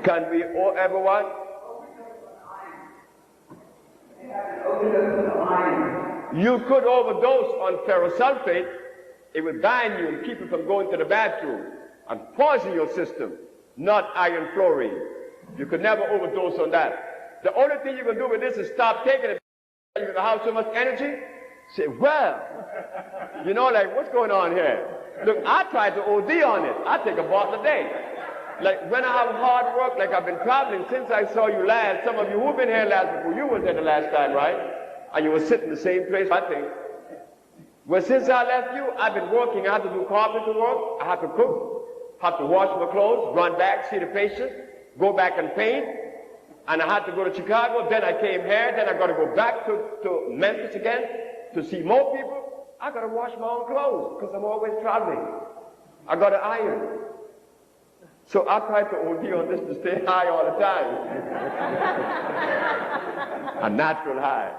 Can we, everyone? You could overdose on ferrosulfate. It would bind you and keep you from going to the bathroom and poison your system, not iron fluorine. You could never overdose on that. The only thing you can do with this is stop taking it. You're going to have so much energy. Say, well, you know, like, what's going on here? Look, I try to OD on it. I take a bottle a day. Like, when I have hard work, like I've been traveling since I saw you last, some of you who've been here last before, you was there the last time, right? And you were sitting in the same place, I think. Well, since I left you, I've been working. I have to do carpenter work. I have to cook, have to wash my clothes, run back, see the patient, go back and paint. And I had to go to Chicago. Then I came here. Then I got to go back to Memphis again to see more people. I got to wash my own clothes because I'm always traveling. I got to iron. So I try to OD on this to stay high all the time. A natural high.